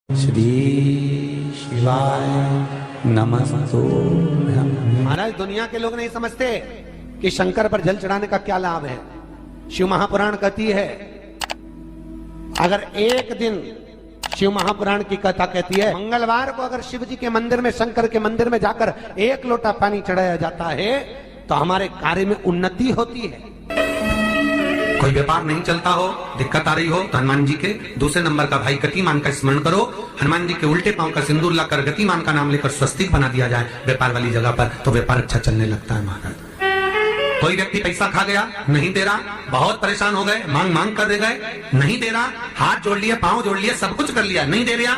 श्री शिवाय नमस्तुभ्यं। महाराज, दुनिया के लोग नहीं समझते कि शंकर पर जल चढ़ाने का क्या लाभ है। शिव महापुराण कहती है, अगर एक दिन शिव महापुराण की कथा कहती है, मंगलवार को अगर शिव जी के मंदिर में, शंकर के मंदिर में जाकर एक लोटा पानी चढ़ाया जाता है तो हमारे कार्य में उन्नति होती है। कोई व्यापार नहीं चलता हो, दिक्कत आ रही हो तो हनुमान जी के दूसरे नंबर का भाई गतिमान का स्मरण करो। हनुमान जी के उल्टे पांव का सिंदूर लाकर गतिमान का नाम लेकर स्वस्तिक बना दिया जाए व्यापार वाली जगह पर, तो व्यापार अच्छा चलने लगता है महाराज। कोई व्यक्ति पैसा खा गया, नहीं दे रहा, बहुत परेशान हो गए, मांग मांग कर दे गए, नहीं दे रहा, हाथ जोड़ लिया, पांव जोड़ लिया, सब कुछ कर लिया, नहीं दे रहा,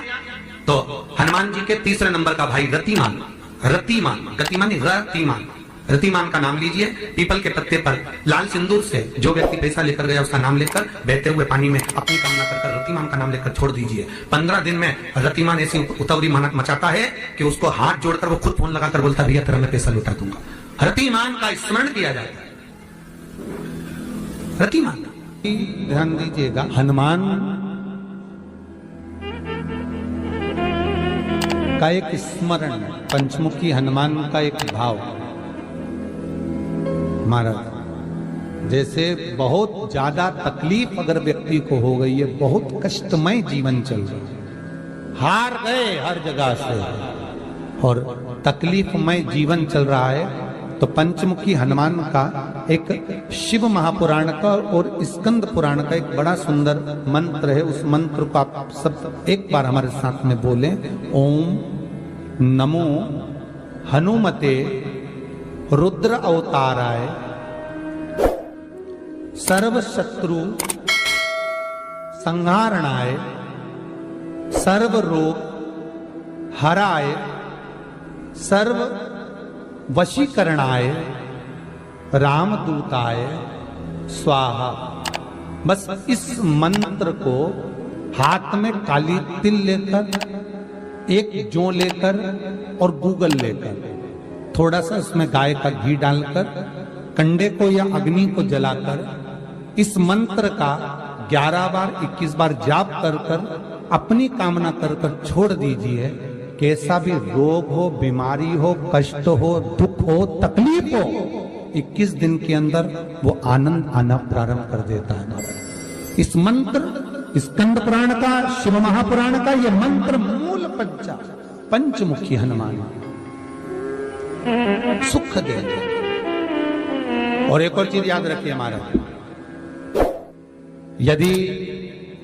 तो हनुमान जी के तीसरे नंबर का भाई रतिमान, रतिमान, गतिमान रतिमान, रतिमान का नाम लीजिए। पीपल के पत्ते पर लाल सिंदूर से जो व्यक्ति पैसा लेकर गया उसका नाम लेकर बहते हुए पानी में अपनी कामना कर रतिमान का नाम लेकर छोड़ दीजिए। 15 दिन में रतिमान ऐसी उतावली मचाता है कि उसको हाथ जोड़कर वो खुद फोन लगाकर बोलता है, भैया तेरा मैं पैसा लौटा दूंगा। रतिमान का स्मरण किया जाता है। रतिमान, ध्यान दीजिएगा, हनुमान का एक स्मरण, पंचमुखी हनुमान का एक भाव। महाराज, जैसे बहुत ज्यादा तकलीफ अगर व्यक्ति को हो गई है, बहुत कष्टमय जीवन चल रहा है, हार गए हर जगह से और तकलीफमय जीवन चल रहा है, तो पंचमुखी हनुमान का एक शिव महापुराण का और स्कंद पुराण का एक बड़ा सुंदर मंत्र है। उस मंत्र को आप सब एक बार हमारे साथ में बोलें। ओम नमो हनुमते रुद्र अवताराय सर्व शत्रु संहारणाय सर्व रोग हराय सर्व वशीकरणाय रामदूताय स्वाहा। बस इस मंत्र को हाथ में काली तिल लेकर, एक जौ लेकर और गूगल लेकर, थोड़ा सा उसमें गाय का घी डालकर, कंडे को या अग्नि को जलाकर इस मंत्र का 11 बार 21 बार जाप कर कर अपनी कामना कर कर छोड़ दीजिए। कैसा भी रोग हो, बीमारी हो, कष्ट हो, दुख हो, तकलीफ हो, 21 दिन के अंदर वो आनंद आना प्रारंभ कर देता है। इस मंत्र, स्कंद पुराण का, शिव महापुराण का ये मंत्र मूल पंचमुखी हनुमान सुख दे। और एक और चीज याद रखिए महाराज, यदि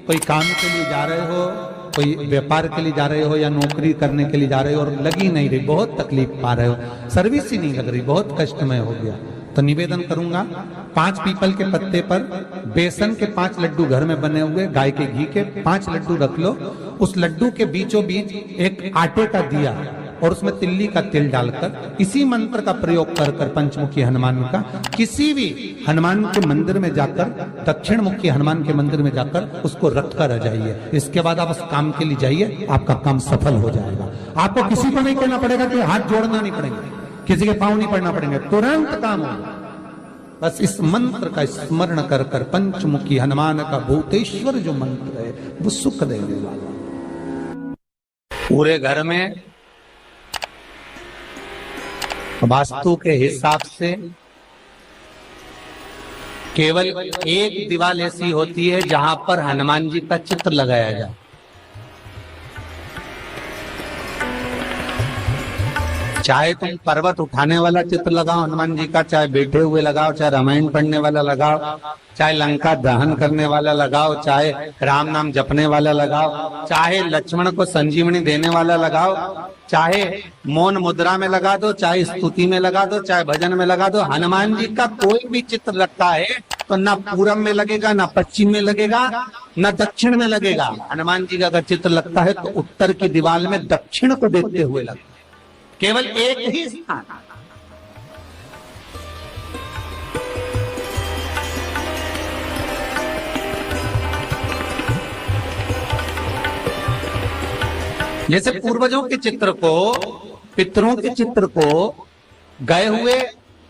कोई काम के लिए जा रहे हो, कोई व्यापार के लिए जा रहे हो या नौकरी करने के लिए जा रहे हो और लगी नहीं रही, बहुत तकलीफ पा रहे हो, सर्विस ही नहीं लग रही, बहुत कष्टमय हो गया, तो निवेदन करूंगा 5 पीपल के पत्ते पर बेसन के 5 लड्डू घर में बने हुए, गाय के घी के 5 लड्डू रख लो। उस लड्डू के बीचों बीच एक आटे का दिया और उसमें तिल्ली का तिल डालकर इसी मंत्र का प्रयोग कर कर पंचमुखी हनुमान का किसी भी हनुमान के मंदिर में जाकर, दक्षिण मुखी हनुमान के मंदिर में जाकर उसको रख कर आ जाइए। इसके बाद आप उस काम के लिए जाइए, आपका काम सफल हो जाएगा। आपको किसी को नहीं कहना पड़ेगा कि हाथ जोड़ना नहीं पड़ेगा, किसी के पांव नहीं पड़ना पड़ेंगे, तुरंत काम होगा। बस इस मंत्र का स्मरण कर कर पंचमुखी हनुमान का भूतेश्वर जो मंत्र है वो सुख देने वाला। पूरे घर में वास्तु के हिसाब से केवल एक दीवार ऐसी होती है जहां पर हनुमान जी का चित्र लगाया जाए। चाहे तुम पर्वत उठाने वाला चित्र लगाओ हनुमान जी का, चाहे बैठे हुए लगाओ, चाहे रामायण पढ़ने वाला लगाओ, चाहे लंका दहन करने वाला लगाओ, चाहे राम नाम जपने वाला लगाओ, चाहे लक्ष्मण को संजीवनी देने वाला लगाओ, चाहे मौन मुद्रा में लगा दो, चाहे स्तुति में लगा दो, चाहे भजन में लगा दो। हनुमान जी का कोई भी चित्र लगता है तो ना पूरब में लगेगा, ना पश्चिम में लगेगा, ना दक्षिण में लगेगा। हनुमान जी का अगर चित्र लगता है तो उत्तर की दीवार में दक्षिण को देखते हुए लगता है, केवल एक ही स्थान। जैसे पूर्वजों के चित्र को, पितरों के चित्र को, गए हुए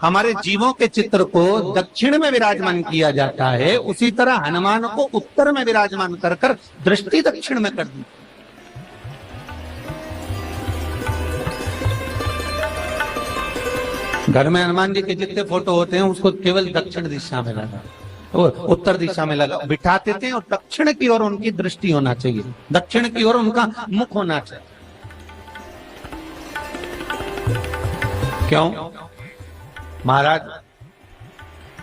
हमारे जीवों के चित्र को दक्षिण में विराजमान किया जाता है, उसी तरह हनुमान को उत्तर में विराजमान कर कर दृष्टि दक्षिण में कर दी। घर में हनुमान जी के जितने फोटो होते हैं उसको केवल दक्षिण दिशा में लगा, वो उत्तर दिशा में लगा बिठाते थे, और दक्षिण की ओर उनकी दृष्टि होना चाहिए, दक्षिण की ओर उनका मुख होना चाहिए। क्यों? महाराज,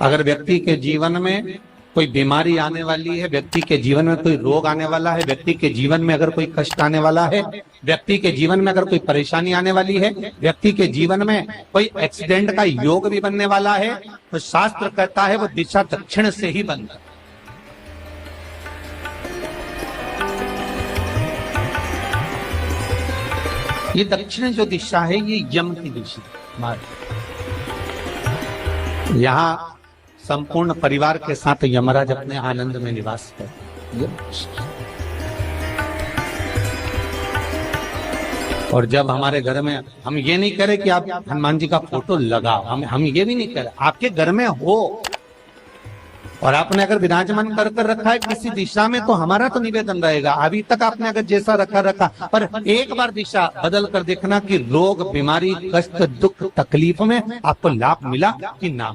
अगर व्यक्ति के जीवन में कोई बीमारी आने वाली है, व्यक्ति के जीवन में कोई रोग आने वाला है, व्यक्ति के जीवन में अगर कोई कष्ट आने वाला है, व्यक्ति के जीवन में अगर कोई परेशानी आने वाली है, व्यक्ति के जीवन में कोई एक्सीडेंट का योग भी बनने वाला है, तो शास्त्र कहता है वो दिशा दक्षिण से ही बनता है। ये दक्षिण जो दिशा है ये यम की दिशा है। यहाँ संपूर्ण परिवार के साथ यमराज अपने आनंद में निवास करते। और जब हमारे घर में, हम ये नहीं कह रहे कि आप हनुमान जी का फोटो लगाओ, हम ये भी नहीं कह रहे, आपके घर में हो और आपने अगर विराजमान कर रखा है किसी दिशा में, तो हमारा तो निवेदन रहेगा, अभी तक आपने अगर जैसा रखा, पर एक बार दिशा बदल कर देखना कि रोग, बीमारी, कष्ट, दुख, तकलीफ में आपको लाभ मिला कि ना।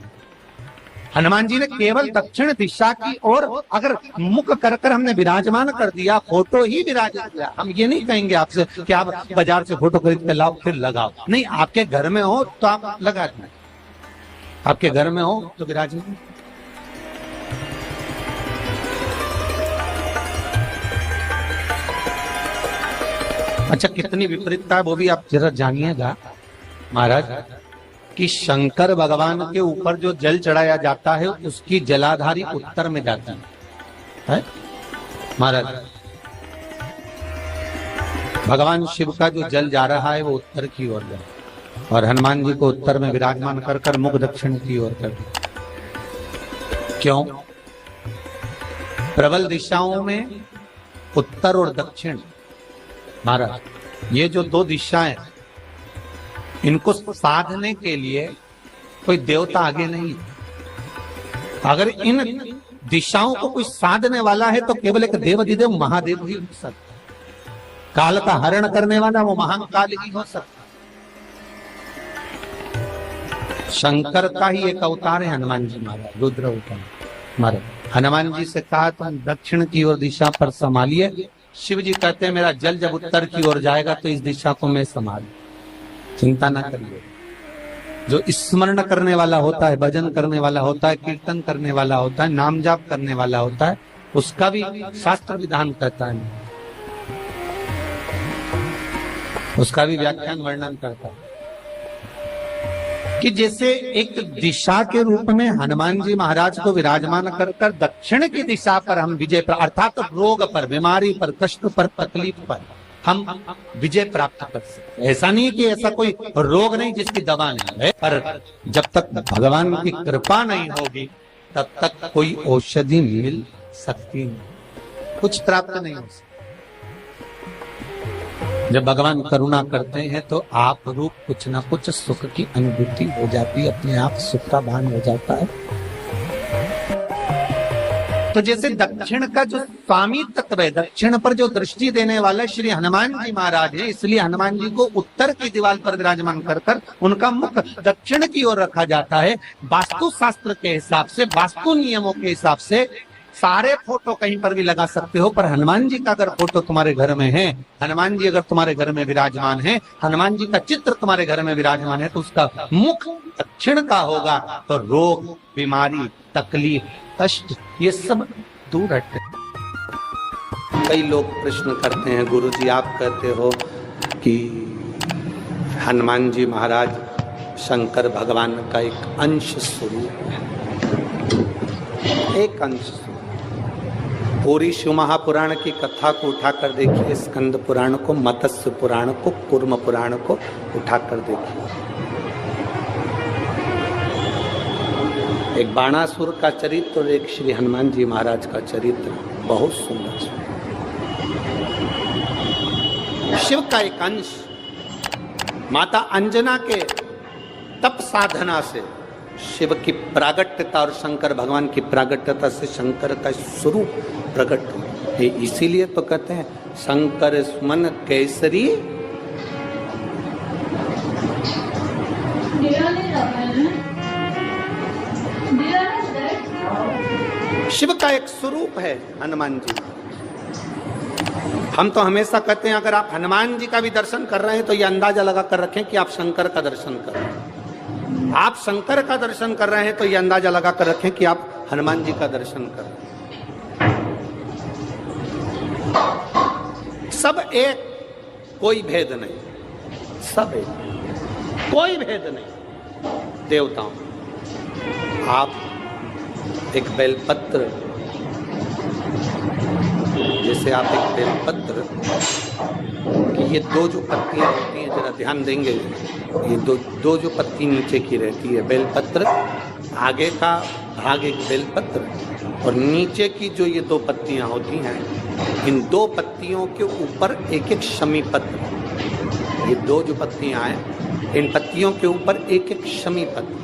हनुमान जी ने केवल दक्षिण दिशा की ओर अगर मुख कर हमने विराजमान कर दिया, फोटो ही विराजित किया। हम ये नहीं कहेंगे आपसे कि आप बाजार से फोटो खरीद के लाओ फिर लगाओ, नहीं, आपके घर में हो तो आप लगा दें, आपके घर में हो तो विराजमान। अच्छा, कितनी विपरीतता है वो भी आप जरा जानिएगा महाराज, कि शंकर भगवान के ऊपर जो जल चढ़ाया जाता है उसकी जलाधारी उत्तर में जाती है महाराज। भगवान शिव का जो जल जा रहा है वो उत्तर की ओर जा, और हनुमान जी को उत्तर में विराजमान कर मुख दक्षिण की ओर कर। क्यों? प्रबल दिशाओं में उत्तर और दक्षिण महाराज, ये जो दो दिशाएं, इनको साधने के लिए कोई देवता आगे नहीं। अगर इन दिशाओं को कोई साधने वाला है तो केवल एक देवाधिदेव महादेव ही हो सकता। काल का हरण करने वाला वो महाकाल ही हो सकता। शंकर का ही एक अवतार है हनुमान जी महाराज, रुद्र अवतार महाराज। हनुमान जी से कहा तुम दक्षिण की ओर दिशा पर संभालिए, शिव जी कहते हैं मेरा जल जब उत्तर की ओर जाएगा तो इस दिशा को मैं संभाल, चिंता ना करिए। जो स्मरण करने वाला होता है, भजन करने वाला होता है, कीर्तन करने वाला होता है, नाम जाप करने वाला होता है, उसका भी शास्त्र विधान कहता है, उसका भी व्याख्यान वर्णन करता है कि जैसे एक दिशा के रूप में हनुमान जी महाराज को विराजमान कर दक्षिण की दिशा पर हम विजय पर, अर्थात रोग पर, बीमारी पर, कष्ट पर, तकलीफ पर हम विजय प्राप्त कर सकते। ऐसा नहीं कि ऐसा कोई रोग नहीं जिसकी दवा नहीं है, पर जब तक भगवान की कृपा नहीं होगी तब तक कोई औषधि मिल सकती नहीं, कुछ प्राप्त नहीं हो सकता। जब भगवान करुणा करते हैं तो आप रूप कुछ ना कुछ सुख की अनुभूति हो जाती है, अपने आप सुख का भान हो जाता है। तो जैसे दक्षिण का जो स्वामी तत्व है, दक्षिण पर जो दृष्टि देने वाले श्री हनुमान जी महाराज है, इसलिए हनुमान जी को उत्तर की दीवार पर विराजमान कर उनका मुख दक्षिण की ओर रखा जाता है। वास्तु शास्त्र के हिसाब से, वास्तु नियमों के हिसाब से सारे फोटो कहीं पर भी लगा सकते हो, पर हनुमान जी का अगर फोटो तुम्हारे घर में है, हनुमान जी अगर तुम्हारे घर में विराजमान है, हनुमान जी का चित्र तुम्हारे घर में विराजमान है, तो उसका मुख दक्षिण का होगा, तो रोग, बीमारी, तकलीफ, कष्ट ये सब दूर हटते। कई लोग प्रश्न करते हैं, गुरुजी आप कहते हो कि हनुमान जी महाराज शंकर भगवान का एक अंश स्वरूप है, एक अंश। पूरी शिव महापुराण की कथा को उठाकर देखिए, स्कंद पुराण को, मत्स्य पुराण को, कूर्म पुराण को उठाकर देखिए। एक बाणासुर का चरित्र और एक श्री हनुमान जी महाराज का चरित्र बहुत सुंदर। शिव का एक अंश माता अंजना के तप साधना से शिव की प्रागट्यता और शंकर भगवान की प्रागट्यता से शंकर का स्वरूप प्रकट हो। इसीलिए तो कहते हैं शंकर सुमन केसरी शिव का एक स्वरूप है हनुमान जी। हम तो हमेशा कहते हैं अगर आप हनुमान जी का भी दर्शन कर रहे हैं तो ये अंदाजा लगा कर रखें कि आप शंकर का दर्शन कर रहे हैं। आप शंकर का दर्शन कर रहे हैं तो ये अंदाजा लगा कर रखें कि आप हनुमान जी का दर्शन कर रहे हैं। सब एक, कोई भेद नहीं, सब एक, कोई भेद नहीं। देवताओं, आप एक बेलपत्र, जैसे आप एक बेलपत्र कि ये दो जो पत्तियां होती हैं, जरा ध्यान देंगे, ये दो जो पत्ती नीचे की रहती है बेलपत्र, आगे का भाग एक बेलपत्र और नीचे की जो ये दो पत्तियां होती हैं, इन दो पत्तियों के ऊपर एक एक शमी पत्र, ये दो जो पत्तियां हैं इन पत्तियों के ऊपर एक एक शमी पत्र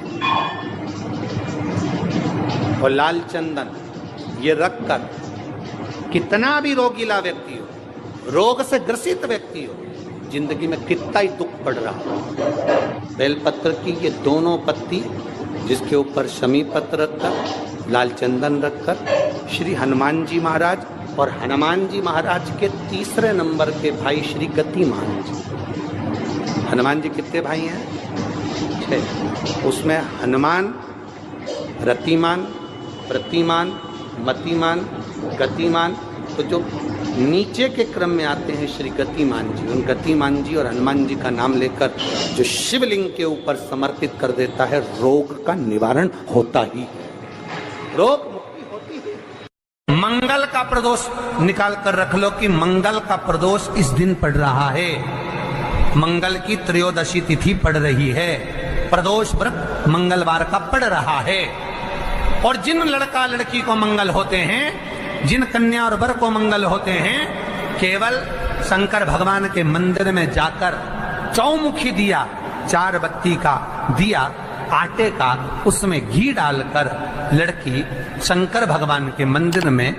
और लाल चंदन ये रखकर कितना भी रोगीला व्यक्ति हो, रोग से ग्रसित व्यक्ति हो, जिंदगी में कितना ही दुख पड़ रहा हो, बेलपत्र की ये दोनों पत्ती जिसके ऊपर शमी पत्र रखकर, लाल चंदन रखकर श्री हनुमान जी महाराज और हनुमान जी महाराज के तीसरे नंबर के भाई श्री गतिमान जी। हनुमान जी कितने भाई हैं? 6। उसमें हनुमान, रतिमान, प्रतिमान, मतिमान, गतिमान, तो जो नीचे के क्रम में आते हैं श्री गतिमान जी, उन गतिमान जी और हनुमान जी का नाम लेकर जो शिवलिंग के ऊपर समर्पित कर देता है, रोग का निवारण होता ही है, रोग मुक्ति होती है। मंगल का प्रदोष निकाल कर रख लो कि मंगल का प्रदोष इस दिन पड़ रहा है, मंगल की त्रयोदशी तिथि पड़ रही है, प्रदोष व्रत मंगलवार का पड़ रहा है। और जिन लड़का लड़की को मंगल होते हैं, जिन कन्या और वर को मंगल होते हैं, केवल शंकर भगवान के मंदिर में जाकर चौमुखी दिया, 4 बत्ती का दिया आटे का, उसमें घी डालकर लड़की शंकर भगवान के मंदिर में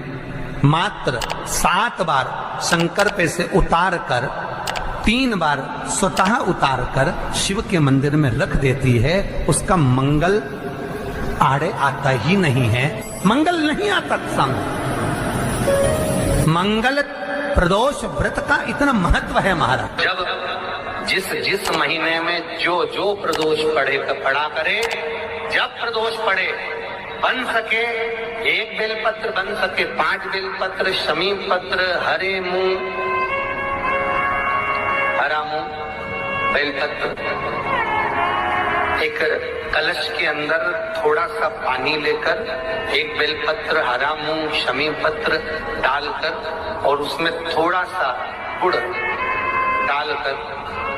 मात्र 7 बार शंकर पे से उतार कर 3 बार स्वतः उतार कर शिव के मंदिर में रख देती है, उसका मंगल आड़े आता ही नहीं है, मंगल नहीं आता संग। मंगल प्रदोष व्रत का इतना महत्व है महाराज। जब जिस महीने में जो प्रदोष पड़ा करे, जब प्रदोष पड़े, बन सके 1 बेलपत्र, बन सके 5 बेलपत्र, शमी पत्र, हरा मूंग बेलपत्र, एक कलश के अंदर थोड़ा सा पानी लेकर 1 बेलपत्र, हरा मूंग, शमी पत्र डालकर और उसमें थोड़ा सा गुड़ डालकर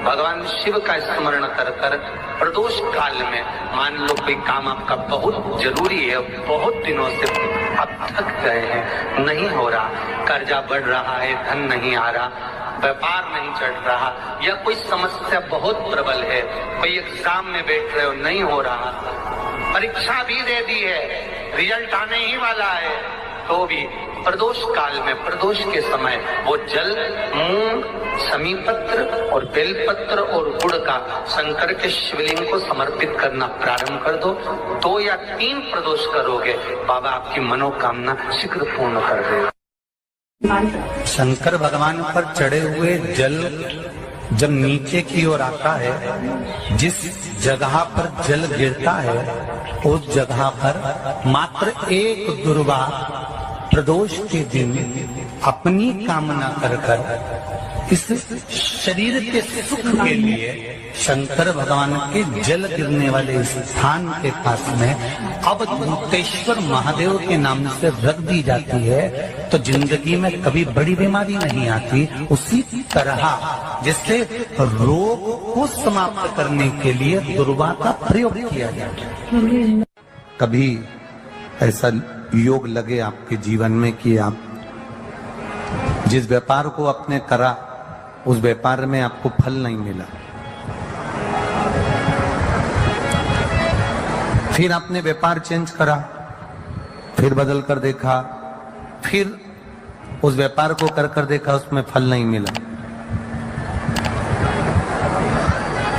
भगवान शिव का स्मरण कर कर प्रदोष काल में, मान लो कोई काम आपका बहुत जरूरी है, बहुत दिनों से आप थक गए हैं, नहीं हो रहा, कर्जा बढ़ रहा है, धन नहीं आ रहा, व्यापार नहीं चढ़ रहा, या कोई समस्या बहुत प्रबल है, कोई एग्जाम में बैठ रहे हो, नहीं हो रहा, परीक्षा भी दे दी है, रिजल्ट आने ही वाला है, तो भी प्रदोष काल में, प्रदोष के समय वो जल, मूंग, शमी पत्र और बेलपत्र और गुड़ का शंकर के शिवलिंग को समर्पित करना प्रारंभ कर दो। 2 या 3 प्रदोष करोगे, बाबा आपकी मनोकामना शीघ्र पूर्ण कर देगा। शंकर भगवान पर चढ़े हुए जल जब नीचे की ओर आता है, जिस जगह पर जल गिरता है उस जगह पर मात्र एक दुर्वा प्रदोष के दिन अपनी कामना कर इस शरीर के सुख के लिए शंकर भगवान के जल गिरने वाले स्थान के पास में अवधूतेश्वर महादेव के नाम से रख दी जाती है, तो जिंदगी में कभी बड़ी बीमारी नहीं आती। उसी तरह जिससे रोग को समाप्त करने के लिए दुर्वा का प्रयोग किया जाता है। कभी ऐसा योग लगे आपके जीवन में कि आप जिस व्यापार को आपने करा उस व्यापार में आपको फल नहीं मिला, फिर आपने व्यापार चेंज करा, फिर बदल कर देखा, फिर उस व्यापार को कर देखा, उसमें फल नहीं मिला,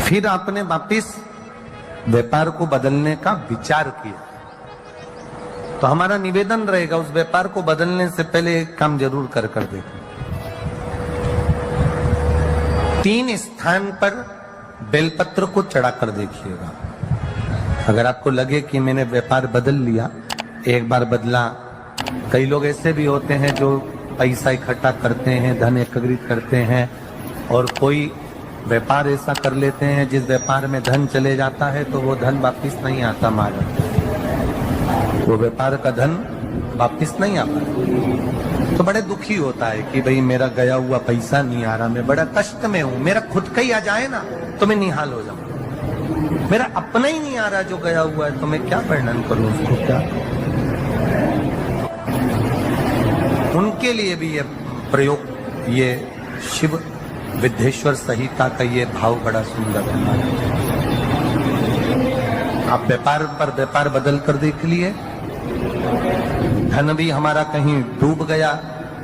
फिर आपने वापिस व्यापार को बदलने का विचार किया, तो हमारा निवेदन रहेगा उस व्यापार को बदलने से पहले एक काम जरूर कर देखें। 3 स्थान पर बेलपत्र को चढ़ा कर देखिएगा। अगर आपको लगे कि मैंने व्यापार बदल लिया, एक बार बदला, कई लोग ऐसे भी होते हैं जो पैसा इकट्ठा करते हैं, धन एकत्रित करते हैं, और कोई व्यापार ऐसा कर लेते हैं जिस व्यापार में धन चले जाता है तो वो धन वापिस नहीं आता महाराज, वो व्यापार का धन वापिस नहीं आता। तो बड़े दुखी होता है कि भाई मेरा गया हुआ पैसा नहीं आ रहा, मैं बड़ा कष्ट में हूं, मेरा खुद का ही आ जाए ना तो मैं निहाल हो जाऊं, मेरा अपना ही नहीं आ रहा जो गया हुआ है, तो मैं क्या वर्णन करूं उसको, क्या। उनके लिए भी ये प्रयोग, ये शिव विद्येश्वर संहिता का ये भाव बड़ा सुंदर है। आप व्यापार पर व्यापार बदल कर देख लिए, धन भी हमारा कहीं डूब गया,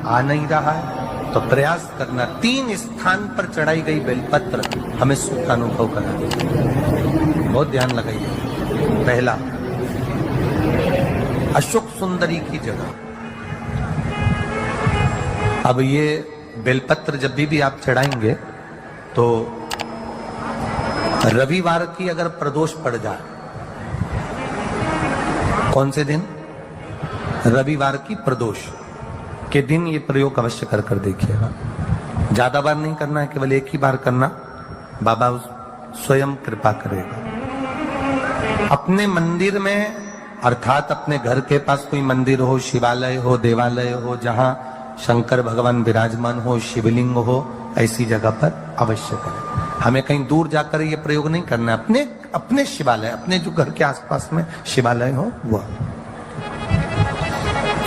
आ नहीं रहा है, तो प्रयास करना 3 स्थान पर चढ़ाई गई बेलपत्र हमें सुख का अनुभव करा। बहुत ध्यान लगाइए। पहला, अशोक सुंदरी की जगह। अब ये बेलपत्र जब भी आप चढ़ाएंगे तो रविवार की अगर प्रदोष पड़ जाए, कौन से दिन? रविवार की प्रदोष के दिन ये प्रयोग अवश्य कर देखिएगा। ज्यादा बार नहीं करना है, केवल एक ही बार करना, बाबा स्वयं कृपा करेगा। अपने मंदिर में, अर्थात अपने घर के पास कोई मंदिर हो, शिवालय हो, देवालय हो, जहां शंकर भगवान विराजमान हो, शिवलिंग हो, ऐसी जगह पर अवश्य करें। हमें कहीं दूर जाकर ये प्रयोग नहीं करना, अपने शिवालय, अपने जो घर के आसपास में शिवालय हो वह।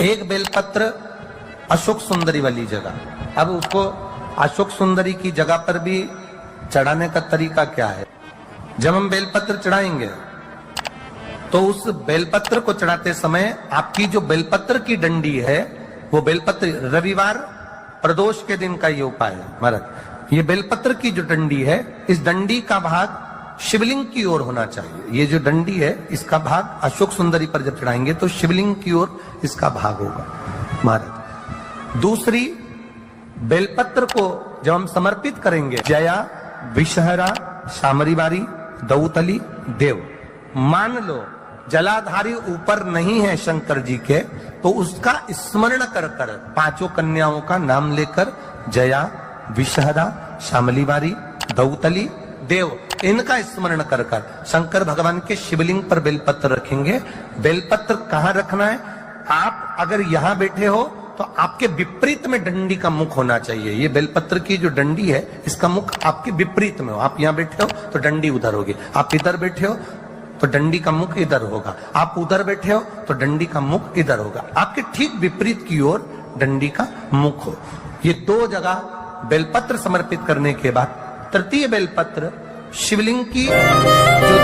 एक बेलपत्र अशोक सुंदरी वाली जगह। अब उसको अशोक सुंदरी की जगह पर भी चढ़ाने का तरीका क्या है? जब हम बेलपत्र चढ़ाएंगे तो उस बेलपत्र को चढ़ाते समय आपकी जो बेलपत्र की डंडी है, वो बेलपत्र, रविवार प्रदोष के दिन का ये उपाय है महाराज। ये बेलपत्र की जो डंडी है, इस डंडी का भाग शिवलिंग की ओर होना चाहिए। ये जो डंडी है, इसका भाग अशोक सुंदरी पर जब चढ़ाएंगे तो शिवलिंग की ओर इसका भाग होगा महाराज। दूसरी, बेलपत्र को जब हम समर्पित करेंगे, जया, विषहरा, शामरीवारी, दौतली, देव, मान लो जलाधारी ऊपर नहीं है शंकर जी के, तो उसका स्मरण कर 5 कन्याओं का नाम लेकर, जया, विषहरा, शामलीवारी, दौतली, देव, इनका स्मरण कर शंकर भगवान के शिवलिंग पर बेलपत्र रखेंगे। बेलपत्र कहां रखना है? आप अगर यहां बैठे हो तो आपके विपरीत में डंडी का मुख होना चाहिए। ये बेलपत्र की जो डंडी है, इसका मुख आपके विपरीत में हो। आप यहां बैठे हो तो डंडी उधर होगी, आप इधर बैठे हो तो डंडी का मुख इधर होगा, आप उधर बैठे हो तो डंडी का मुख इधर होगा, आपके ठीक विपरीत की ओर डंडी का मुख हो। ये 2 जगह बेलपत्र समर्पित करने के बाद तृतीय बेलपत्र शिवलिंग की जो